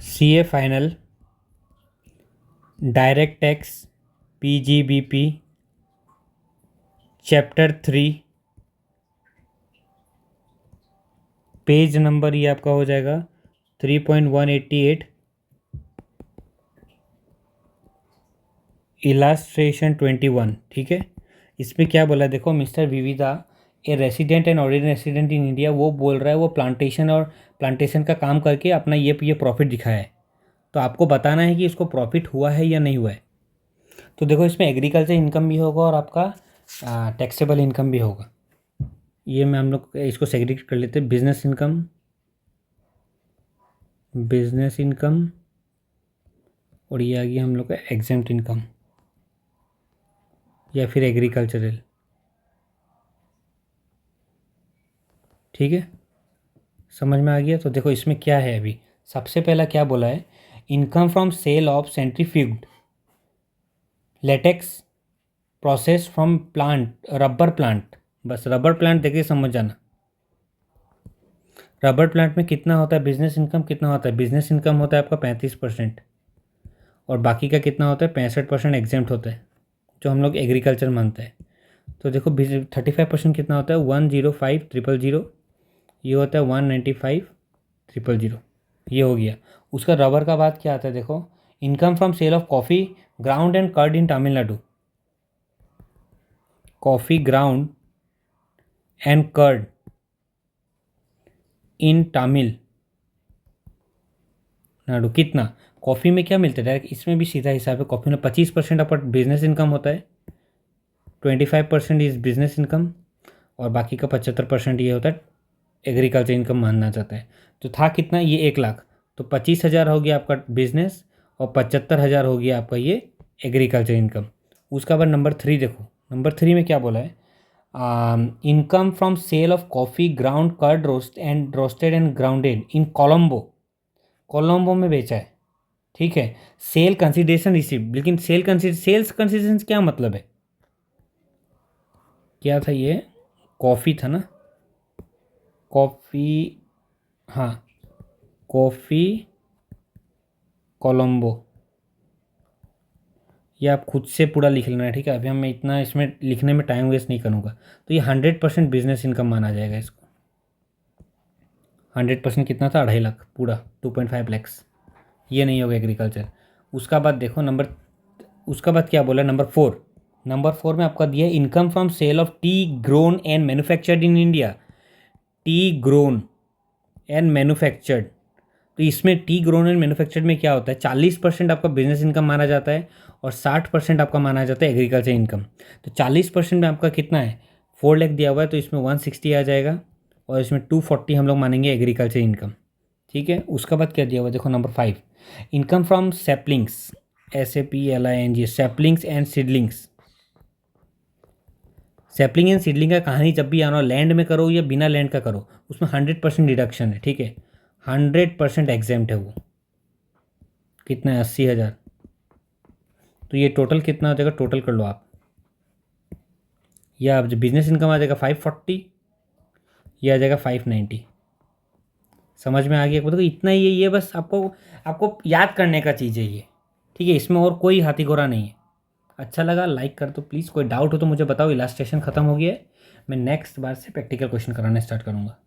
CA final, direct tax, PGBP, chapter 3, page number ये आपका हो जाएगा 3.188, इलास्ट्रेशन 21। ठीक है, इसमें क्या बोला देखो, mister Vividha a resident and ordinary resident in India, वो बोल रहा है वो प्लांटेशन का काम करके अपना ये प्रॉफिट दिखाया है। तो आपको बताना है कि इसको प्रॉफिट हुआ है या नहीं हुआ है। तो देखो, इसमें एग्रीकल्चर इनकम भी होगा और आपका टैक्सेबल इनकम भी होगा। ये मैं हम लोग इसको सेग्रीगेट कर लेते हैं, बिजनेस इनकम और ये आ गया हम लोग का एग्जेम्प्ट इनकम या फिर एग्रीकल्चरल। ठीक है, समझ में आ गया। तो देखो इसमें क्या है, अभी सबसे पहला क्या बोला है, income from sale of centrifuged latex process from plant, rubber plant. बस रबर प्लांट देखे समझ जाना। रबर प्लांट में कितना होता है बिजनेस इनकम, कितना होता है, बिजनेस इनकम होता है आपका 35% और बाकी का कितना होता है 65% एग्जेम्प्ट होता है, जो हम लोग एग्रीकल्चर मानते हैं। तो देखो 35% कितना होता है 105,000, ये होता है 195,000, ये हो गया। उसका रबर का बात क्या आता है देखो, income from sale of coffee ground and curd in Tamil Nadu, coffee ground and curd in Tamil Nadu कितना, कॉफ़ी में क्या मिलता है डायरेक्ट, इसमें भी सीधा हिसाब है। कॉफ़ी में 25% अपर बिजनेस इनकम होता है, 25% इज बिजनेस इनकम और बाकी का 75% ये होता है एग्रीकल्चर इनकम मानना चाहता है। तो था कितना ये 1 लाख, तो 25,000 हो गया आपका बिजनेस और 75,000 हो गया आपका ये एग्रीकल्चर इनकम। उसका बाद नंबर 3 देखो, नंबर 3 में क्या बोला है, income from sale of coffee ground cured roasted and grounded in Colombo में बेचा है। ठीक है, सेल कंसिडरेशन रिसीव, लेकिन सेल्स कंसिडरेशन क्या मतलब है, क्या था ये, कॉफ़ी था ना, कॉफ़ी, हाँ कॉफ़ी कोलंबो, ये आप खुद से पूरा लिख लेना है। ठीक है, अभी हम इतना इसमें लिखने में टाइम वेस्ट नहीं करूँगा। तो ये 100% बिजनेस इनकम माना जाएगा इसको। 100% कितना था 2.5 लाख पूरा, 2.5 लैक्स, ये नहीं होगा एग्रीकल्चर। उसका बाद देखो उसका बाद क्या बोला, नंबर 4 में आपका दिया income from sale of tea grown and manufactured in India, tea grown and manufactured. तो इसमें टी ग्रोन एंड मैन्युफैक्चर्ड में क्या होता है, 40% आपका बिजनेस इनकम माना जाता है और 60% आपका माना जाता है एग्रीकल्चर इनकम। तो 40% में आपका कितना है 4 लाख दिया हुआ है, तो इसमें 160 आ जाएगा और इसमें 240 हम लोग मानेंगे एग्रीकल्चर इनकम। ठीक है, उसका बाद क्या दिया हुआ है देखो, number 5 income from saplings, SAPLING, saplings and seedlings. Sapling and seedling का कहानी जब भी आना हो, लैंड में करो या बिना लैंड का करो, उसमें 100% डिडक्शन है। ठीक है, 100% एग्जेम्प्ट है वो, कितना है 80,000। तो ये टोटल कितना हो जाएगा, टोटल कर लो आप, या अब जब बिजनेस इनकम आ जाएगा 540, ये आ जाएगा 590। समझ में आ गया, देखो इतना ही है, ये बस आपको याद करने का चीज़ है ये। ठीक है, इसमें और कोई हाथी घोड़ा नहीं है। अच्छा लगा लाइक कर दो प्लीज़, कोई डाउट हो तो मुझे बताओ। इलास्ट्रेशन खत्म हो गया है, मैं नेक्स्ट बार से प्रैक्टिकल क्वेश्चन कराना स्टार्ट करूँगा।